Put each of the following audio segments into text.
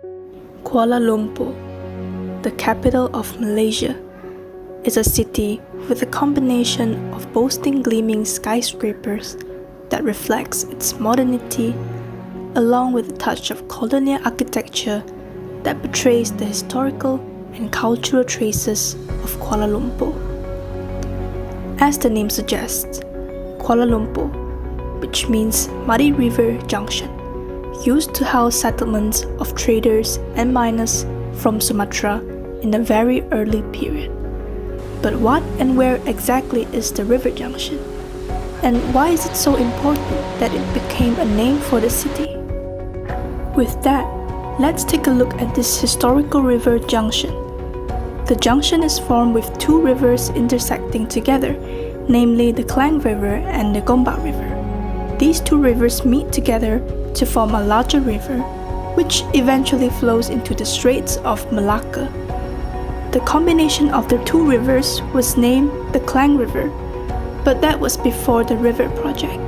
Kuala Lumpur, the capital of Malaysia, is a city with a combination of boasting gleaming skyscrapers that reflects its modernity, along with a touch of colonial architecture that portrays the historical and cultural traces of Kuala Lumpur. As the name suggests, Kuala Lumpur, which means Muddy River Junction, used to house settlements of traders and miners from Sumatra in a very early period. But what and where exactly is the river junction? And why is it so important that it became a name for the city? With that, let's take a look at this historical river junction. The junction is formed with two rivers intersecting together, namely the Klang River and the Gombak River. These two rivers meet together to form a larger river, which eventually flows into the Straits of Malacca. The combination of the two rivers was named the Klang River, but that was before the river project.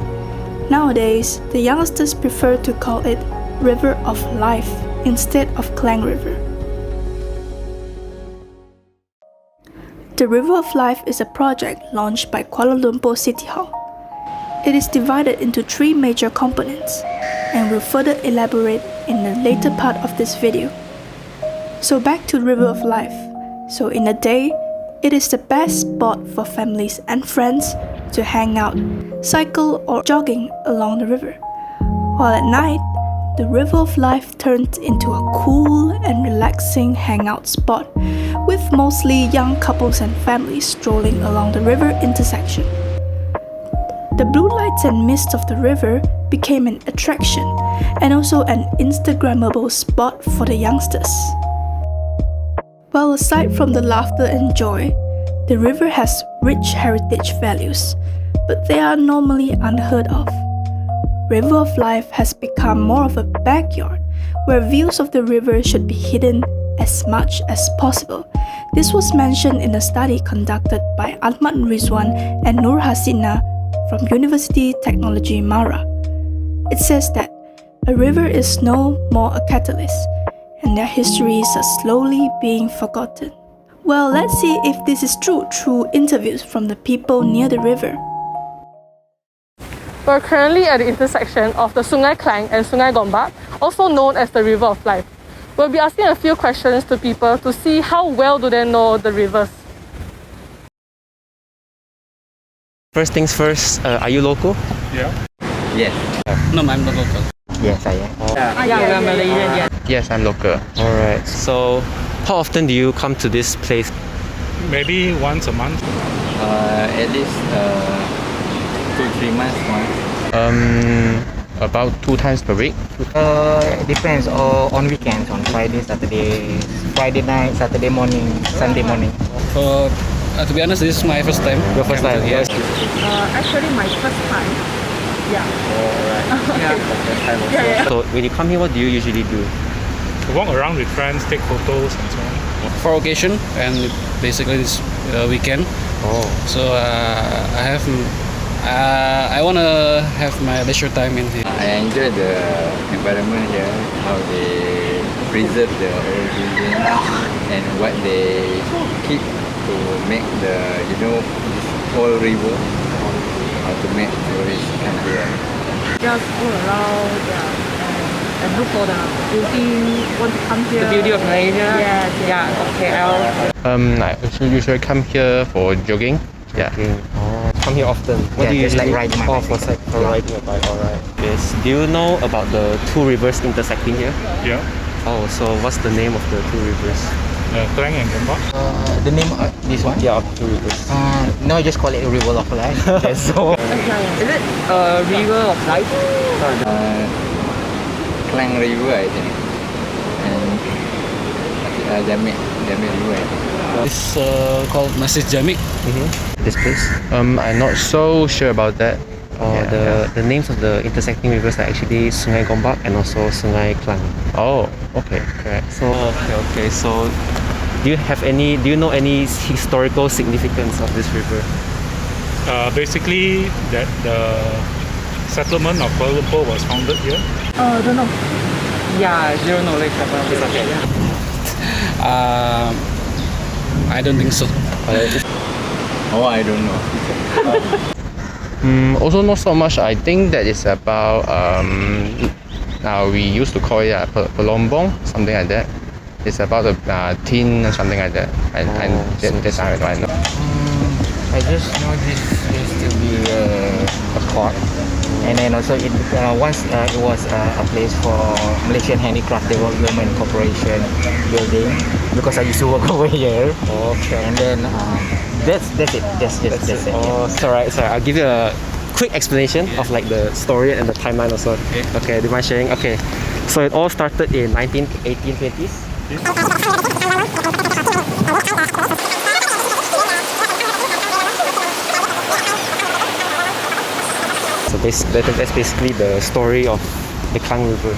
Nowadays, the youngsters prefer to call it River of Life instead of Klang River. The River of Life is a project launched by Kuala Lumpur City Hall. It is divided into three major components, and will further elaborate in the later part of this video. So back to River of Life. So in a day, it is the best spot for families and friends to hang out, cycle or jogging along the river. While at night, the River of Life turns into a cool and relaxing hangout spot with mostly young couples and families strolling along the river intersection. The blue lights and mist of the river became an attraction and also an Instagrammable spot for the youngsters. While aside from the laughter and joy, the river has rich heritage values, but they are normally unheard of. River of Life has become more of a backyard where views of the river should be hidden as much as possible. This was mentioned in a study conducted by Ahmad Rizwan and Nur Hasina from University Technology Mara. It says that a river is no more a catalyst, and their histories are slowly being forgotten. Well, let's see if this is true through interviews from the people near the river. We're currently at the intersection of the Sungai Klang and Sungai Gombak, also known as the River of Life. We'll be asking a few questions to people to see how well do they know the rivers. First things first, are you local? Yeah. Yes. No, I'm not local. Yes, I am. We're Malaysian, yeah. Yes, I'm local. Alright, so how often do you come to this place? Maybe once a month. At least 2-3 months once. About 2 times per week. It depends on weekends, on Friday, Saturday, Friday night, Saturday morning, Sunday morning. To be honest, this is my first time. Your first time? Yes. Actually, my first time. Yeah. Alright. So when you come here, what do you usually do? Walk around with friends, take photos and so on. For occasion, and basically this weekend. Oh. So I want to have my leisure time in here. I enjoy the environment here, how they preserve the old building and what they keep to make the, this old river, how to make tourists come here. Just go around, and look for the beauty, want to come here. The beauty of Malaysia? Yes, Yeah, okay, I usually come here for jogging. Yeah. Come here often. What do you just usually like riding my bike. for riding a bike? Alright. Yes. Do you know about the two rivers intersecting here? Yeah. Oh, so what's the name of the two rivers? Klang and Gombak. The name of this one? Yeah, of two rivers. No, just call it River of Life. Yes, so. Is it a river of life? Klang River, I think. And Jamik River, I think. It's called Masjid Jamik. This place? I'm not so sure about that. The names of the intersecting rivers are actually Sungai Gombak and also Sungai Klang. Oh, okay, correct. So So, do you know any historical significance of this river? Basically, that the settlement of Kuala Lumpur was founded here. don't know. Yeah, zero knowledge about this. Okay. I don't think so. Oh, I don't know. Also not so much. I think that is about now we used to call it pelombong, something like that. It's about a tin or something like that. That's how I know. I just know this used to be a court, and then also once it was a place for Malaysian Handicraft Development Corporation building, because I used to work over here. Okay. And then that's it. That's it. Oh, sorry. I'll give you a quick explanation of like the story and the timeline also. Okay, do you mind sharing? Okay, so it all started in 1820s. So that's basically the story of the Klang River.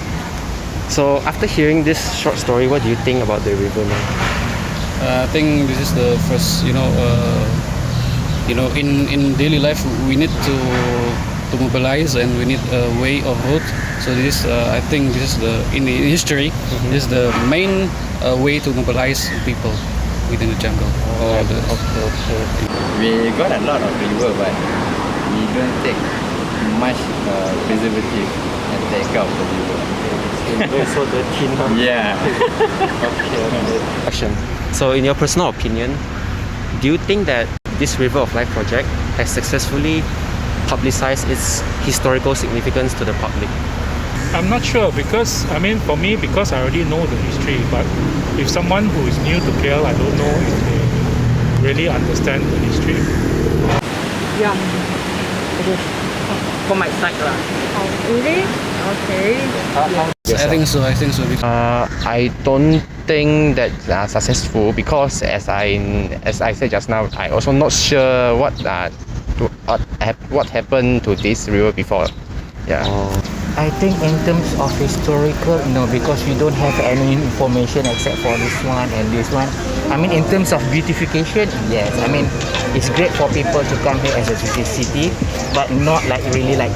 So after hearing this short story, what do you think about the river now? I think this is the first, in daily life we need to mobilize, and we need a way of road. So this, I think, this is in history, this is the main way to mobilize people within the jungle. Okay. We got a lot of river, but we don't take much preservative and take care of the river. It's so dirty now. Yeah. Question. So in your personal opinion, do you think that this River of Life project has successfully publicized its historical significance to the public? I'm not sure because, for me, because I already know the history, but if someone who is new to KL, I don't know if they really understand the history. Yeah. Okay. For my side lah. Oh, really? Okay. I think so. I don't think that successful because as I said just now, I also not sure what happened to this river before. Yeah. I think in terms of historical, no, because we don't have any information except for this one and this one. In terms of beautification, yes. It's great for people to come here as a city, but not like really like.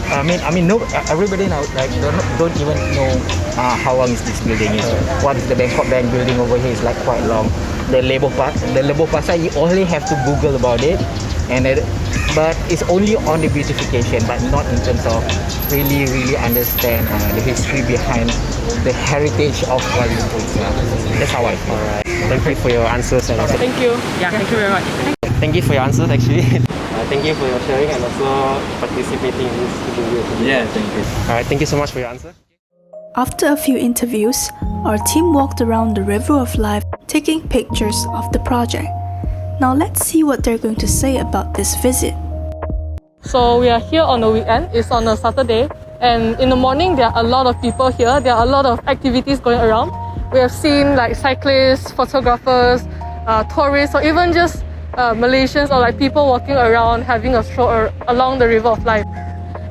No, everybody now like don't even know how long is this building is. What is the Bangkok Bank building over here is like quite long. The Lebo Pasar, you only have to Google about it, but it's only on the beautification, but not in terms of really understand the history behind the heritage of Kuala Lumpur. That's how I feel. Alright. Thank you for your answers and also Thank you. Yeah, thank you very much. thank you for your answers actually. Thank you for your sharing and also participating in this interview today. Yeah, thank you. Alright, thank you so much for your answer. After a few interviews, our team walked around the River of Life taking pictures of the project. Now let's see what they're going to say about this visit. So we are here on the weekend. It's on a Saturday, and in the morning there are a lot of people here. There are a lot of activities going around. We have seen like cyclists, photographers, tourists, or even just Malaysians or like people walking around having a stroll along the River of Life.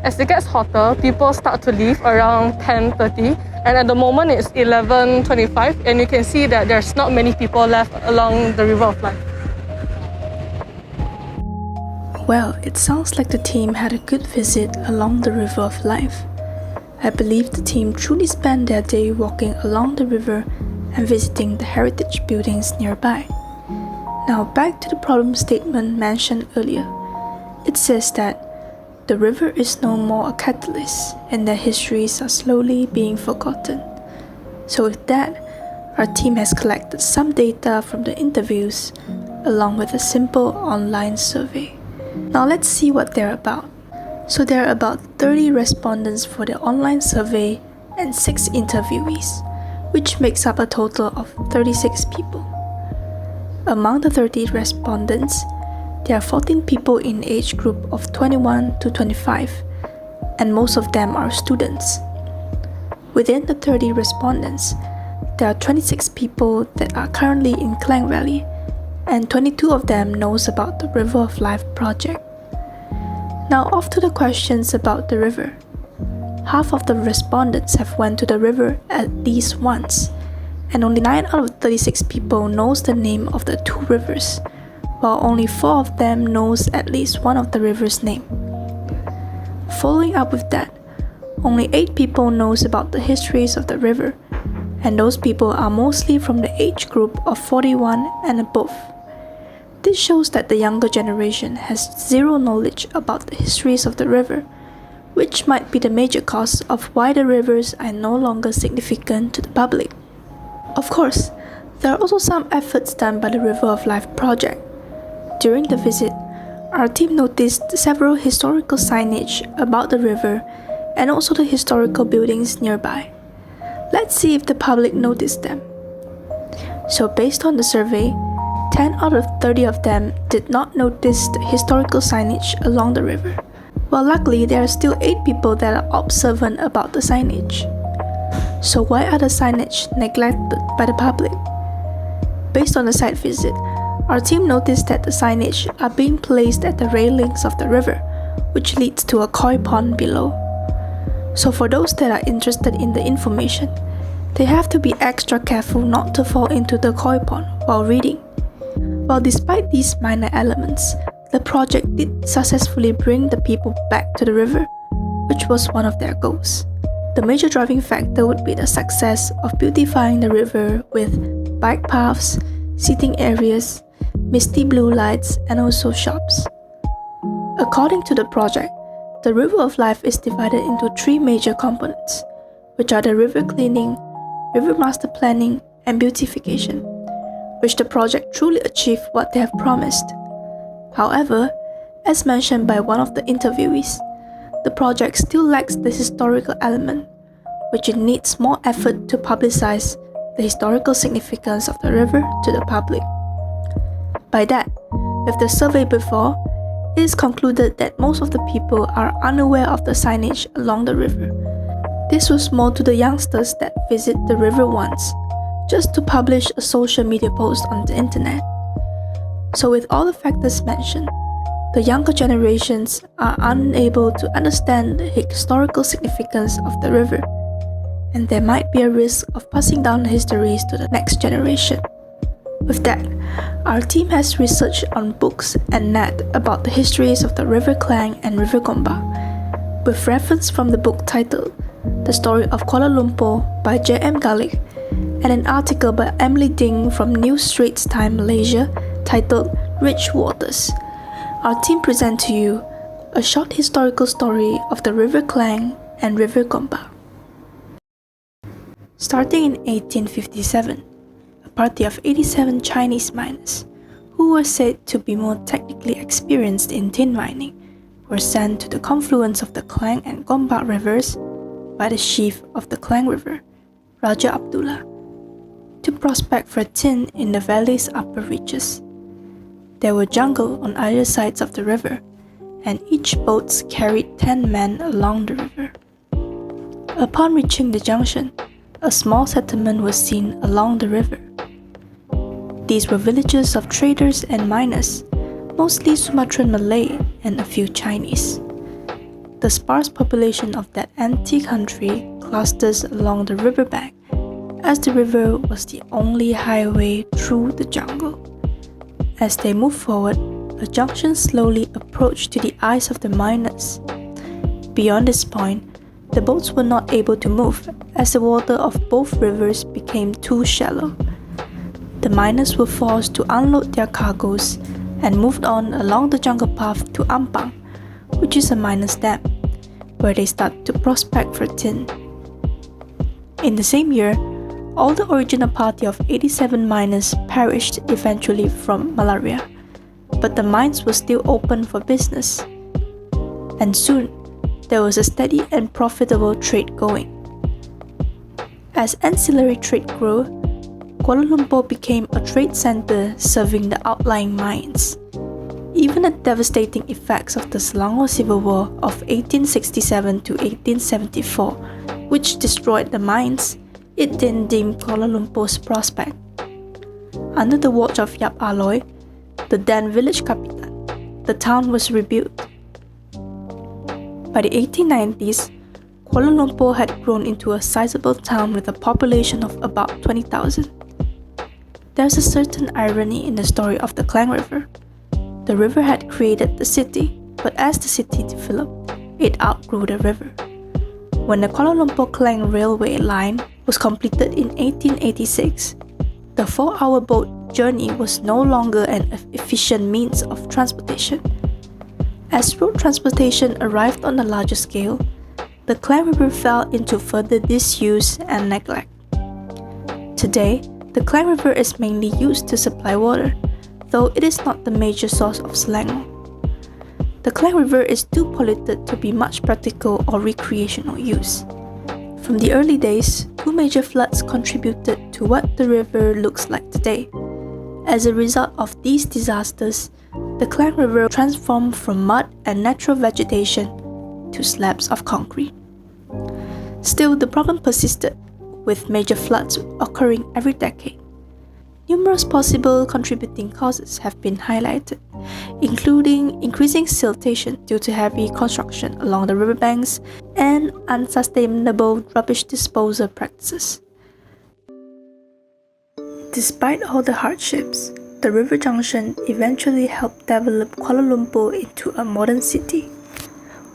As it gets hotter, people start to leave around 10:30, and at the moment it's 11:25, and you can see that there's not many people left along the River of Life. Well, it sounds like the team had a good visit along the River of Life. I believe the team truly spent their day walking along the river and visiting the heritage buildings nearby. Now back to the problem statement mentioned earlier. It says that the river is no more a catalyst and that histories are slowly being forgotten. So with that, our team has collected some data from the interviews along with a simple online survey. Now let's see what they're about. So there are about 30 respondents for the online survey and 6 interviewees, which makes up a total of 36 people. Among the 30 respondents, there are 14 people in the age group of 21 to 25, and most of them are students. Within the 30 respondents, there are 26 people that are currently in Klang Valley, and 22 of them knows about the River of Life project. Now off to the questions about the river. Half of the respondents have went to the river at least once, and only 9 out of 36 people knows the name of the 2 rivers, while only 4 of them knows at least one of the river's name. Following up with that, only 8 people knows about the histories of the river, and those people are mostly from the age group of 41 and above. This shows that the younger generation has zero knowledge about the histories of the river, which might be the major cause of why the rivers are no longer significant to the public. Of course, there are also some efforts done by the River of Life project. During the visit, our team noticed several historical signage about the river and also the historical buildings nearby. Let's see if the public noticed them. So based on the survey, 10 out of 30 of them did not notice the historical signage along the river. Well, luckily, there are still 8 people that are observant about the signage. So why are the signage neglected by the public? Based on the site visit, our team noticed that the signage are being placed at the railings of the river, which leads to a koi pond below. So for those that are interested in the information, they have to be extra careful not to fall into the koi pond while reading. Well, despite these minor elements, the project did successfully bring the people back to the river, which was one of their goals. The major driving factor would be the success of beautifying the river with bike paths, seating areas, misty blue lights, and also shops. According to the project, the River of Life is divided into 3 major components, which are the river cleaning, river master planning, and beautification, which the project truly achieved what they have promised. However, as mentioned by one of the interviewees, the project still lacks the historical element, which it needs more effort to publicize the historical significance of the river to the public. By that, with the survey before, it is concluded that most of the people are unaware of the signage along the river. This was more to the youngsters that visit the river once, just to publish a social media post on the internet. So with all the factors mentioned, the younger generations are unable to understand the historical significance of the river, and there might be a risk of passing down the histories to the next generation. With that, our team has researched on books and net about the histories of the River Klang and River Gombak, with reference from the book titled The Story of Kuala Lumpur by J.M. Galik and an article by Emily Ding from New Straits Times Malaysia titled Rich Waters. Our team present to you a short historical story of the River Klang and River Gombak. Starting in 1857, a party of 87 Chinese miners, who were said to be more technically experienced in tin mining, were sent to the confluence of the Klang and Gombak rivers by the chief of the Klang River, Raja Abdullah, to prospect for tin in the valley's upper reaches. There were jungle on either sides of the river, and each boat carried 10 men along the river. Upon reaching the junction, a small settlement was seen along the river. These were villages of traders and miners, mostly Sumatran Malay and a few Chinese. The sparse population of that empty country clusters along the riverbank, as the river was the only highway through the jungle. As they moved forward, a junction slowly approached to the eyes of the miners. Beyond this point, the boats were not able to move as the water of both rivers became too shallow. The miners were forced to unload their cargoes and moved on along the jungle path to Ampang, which is a miner's dam, where they started to prospect for tin. In the same year, all the original party of 87 miners perished eventually from malaria, but the mines were still open for business. And soon, there was a steady and profitable trade going. As ancillary trade grew, Kuala Lumpur became a trade center serving the outlying mines. Even the devastating effects of the Selangor Civil War of 1867 to 1874, which destroyed the mines, it didn't dim Kuala Lumpur's prospect. Under the watch of Yap Aloy, the then village Kapitan, the town was rebuilt. By the 1890s, Kuala Lumpur had grown into a sizable town with a population of about 20,000. There's a certain irony in the story of the Klang River. The river had created the city, but as the city developed, it outgrew the river. When the Kuala Lumpur Klang railway line was completed in 1886, the 4-hour boat journey was no longer an efficient means of transportation. As road transportation arrived on a larger scale, the Klang River fell into further disuse and neglect. Today, the Klang River is mainly used to supply water, though it is not the major source of Selangor. The Klang River is too polluted to be much practical or recreational use. From the early days, 2 major floods contributed to what the river looks like today. As a result of these disasters, the Klang River transformed from mud and natural vegetation to slabs of concrete. Still, the problem persisted, with major floods occurring every decade. Numerous possible contributing causes have been highlighted, including increasing siltation due to heavy construction along the riverbanks and unsustainable rubbish disposal practices. Despite all the hardships, the river junction eventually helped develop Kuala Lumpur into a modern city.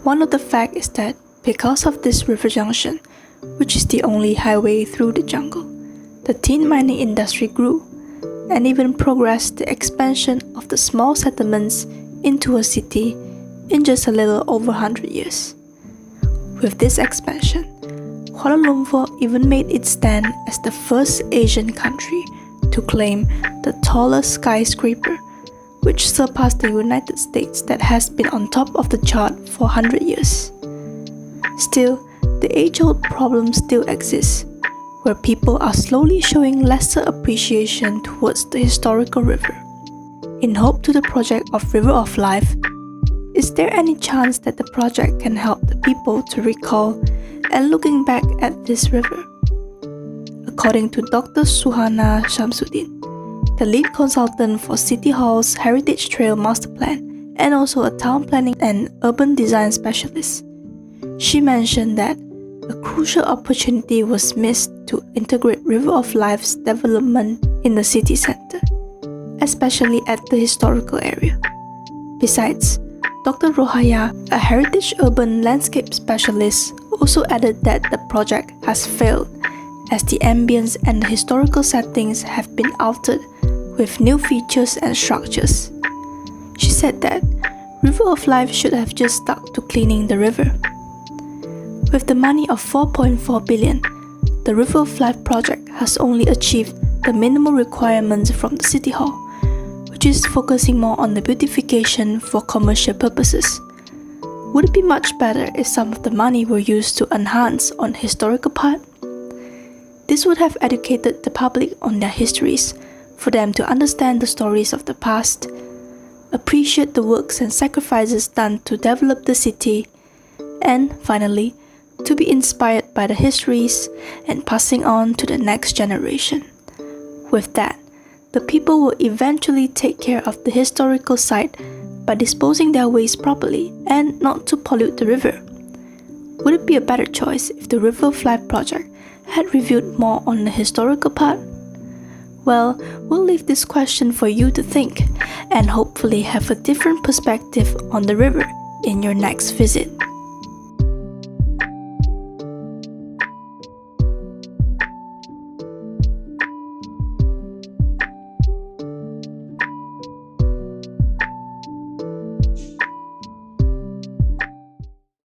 One of the facts is that because of this river junction, which is the only highway through the jungle, the tin mining industry grew and even progressed the expansion of the small settlements into a city in just a little over 100 years. With this expansion, Kuala Lumpur even made its stand as the first Asian country to claim the tallest skyscraper, which surpassed the United States that has been on top of the chart for 100 years. Still, the age-old problem still exists, where people are slowly showing lesser appreciation towards the historical river. In hope to the project of River of Life, is there any chance that the project can help the people to recall and looking back at this river? According to Dr. Suhana Shamsuddin, the lead consultant for City Hall's Heritage Trail Master Plan and also a town planning and urban design specialist, she mentioned that a crucial opportunity was missed to integrate River of Life's development in the city center, especially at the historical area. Besides, Dr. Rohaya, a heritage urban landscape specialist, also added that the project has failed as the ambience and the historical settings have been altered with new features and structures. She said that River of Life should have just stuck to cleaning the river. With the money of 4.4 billion, the River of Life project has only achieved the minimal requirements from the City Hall, which is focusing more on the beautification for commercial purposes. Would it be much better if some of the money were used to enhance on the historical part? This would have educated the public on their histories, for them to understand the stories of the past, appreciate the works and sacrifices done to develop the city, and finally, to be inspired by the histories and passing on to the next generation. With that, the people will eventually take care of the historical site by disposing their waste properly and not to pollute the river. Would it be a better choice if the River of Life project had reviewed more on the historical part? Well, we'll leave this question for you to think and hopefully have a different perspective on the river in your next visit.